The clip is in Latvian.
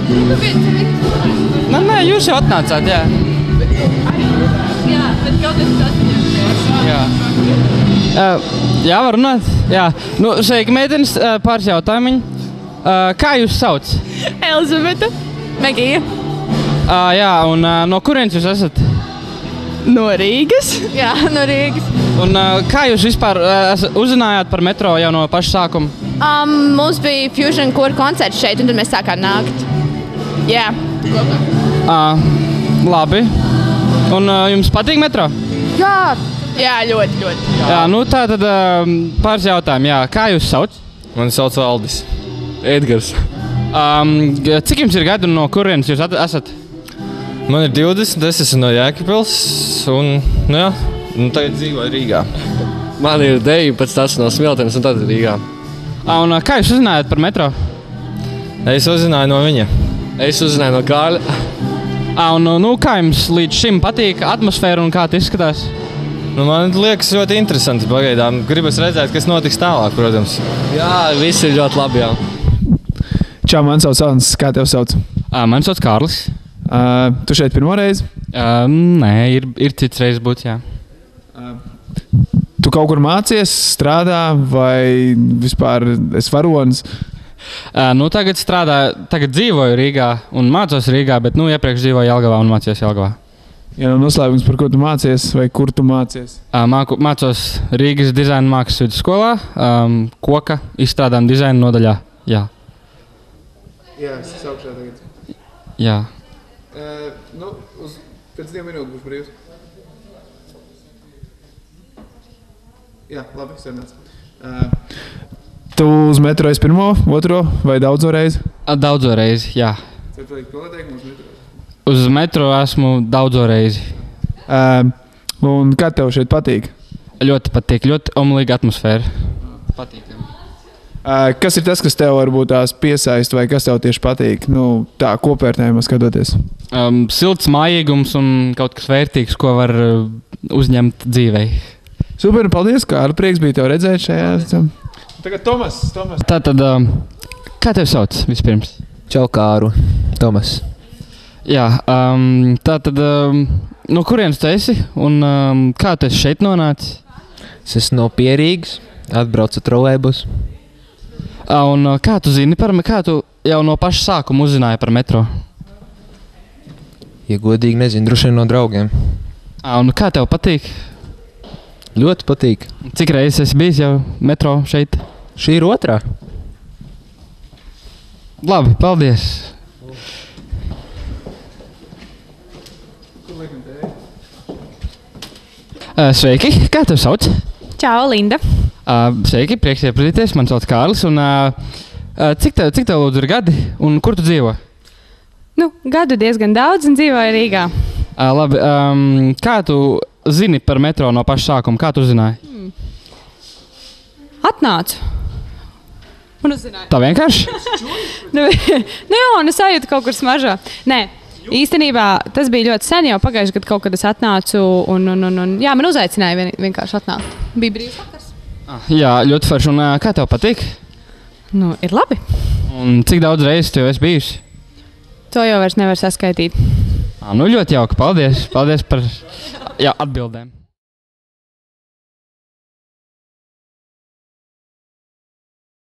Nē, jūs jau atnācāt, jā. Jā, bet kaut kas tas Jā. Jā, var runāt? Jā. Nu, sveiki, meitenes, pāris jautājumiņi. Kā jūs sauc? Elizabete. Megija. Jā, un no kurienes jūs esat? No Rīgas? Jā, no Rīgas. Un kā jūs vispār uzzinājāt par metro jau no paša sākuma? Mums bija Fusion kora koncerts šeit, un tad mēs sākām nākt. Jā. Labi. Un jums patīk metro? Jā. Jā, ļoti, ļoti. Jā, nu tā tad pāris jautājumi. Jā, kā jūs sauc? Mani sauc Valdis. Edgars. Cik jums ir gadu un no kurienes jūs esat? Man ir 20, es esmu no Jēkabpils un, nu jā, tagad dzīvoju Rīgā. Man ir 19, tas no Smiltenes un tad Rīgā. Un kā jūs uzzinājāt par metro? Es uzzināju no viņa. Es uzzināju no Kārļa. Un nu, kā jums līdz šim patīk atmosfēra un kā tas izskatās? Nu, man liekas ļoti interesanti pagaidām. Gribas redzēt, kas notiks tālāk, protams. Jā, viss ir ļoti labi, jā. Čau, man sauc Alans, kā tev sauc? Man sauc Kārlis. Tu šeit pirmo reizi? Nē, ir cits reizes būt, jā. Tu kaut kur mācies, strādā vai vispār esi varonis? Nu, tagad dzīvoju Rīgā un mācos Rīgā, bet iepriekš dzīvoju Jelgavā un mācījos Jelgavā. Ja nav noslēpums, par ko tu mācies vai kur tu mācies? Mācos Rīgas dizaina mākslas vidusskolā, koka izstrādājuma dizaina nodaļā. Jā. Jā, es augšā tagad. Jā. Pēc 2 minūtes būs brīvs. Jā, labi, sarunāts. Tu uz metro esi pirmo, otro vai daudzo reizi? Daudzo reizi, jā. Tad vajag pilnēteikt uz metro? Uz metro esmu daudzo reizi. Un kā tev šeit patīk? Ļoti patīk, ļoti omulīga atmosfēra. Patīkami. Kas ir tas, kas tev varbūt tās piesaist vai kas tev tieši patīk? Nu, tā kopvērtējumā skatoties. Silts mājīgums un kaut kas vērtīgs, ko var uzņemt dzīvei. Super, paldies, Kārli. Prieks bija tev redzēt šajā. Tagad Tomas. Tātad, kā tev sauc vispirms? Čau, Kāru. Tomas. Jā, tātad, no kurienes tu esi un kā tu esi šeit nonācis? Es esmu no Pierīgas, atbraucu trolejbus. Un kā tu zini kā tu jau no paša sākuma uzzināji par metro? Ja godīgi nezinu, droši vien no draugiem. Un kā tev patīk? Ļoti patīk. Cik reizes esi bijis jau metro šeit? Šī ir otrā. Labi, paldies. Sveiki, kā tev sauc? Čau, Linda. Sveiki, prieks iepazīties. Man sauc Kārlis. Un, cik tev lūdzu ir gadi un kur tu dzīvo? Nu, gadu diezgan daudz un dzīvoju Rīgā. Labi, kā tu zini par metro no paša sākuma? Kā tu uzzināji? Atnācu. Un uzzināju. Tā vienkārši? Nu jā, un es sajūtu kaut kur smaržā. Nē, īstenībā tas bija ļoti sen jau pagājuši gadu kaut kad es atnācu un jā, man uzaicināja vienkārši atnākt. Bija brīvs vakars. Jā, ļoti forši. Un kā tev patīk? Nu, ir labi. Un cik daudz reizes tu jau esi bijusi? To jau vairs nevar saskaitīt. Nu ļoti jauki. Paldies. Paldies par atbildēm.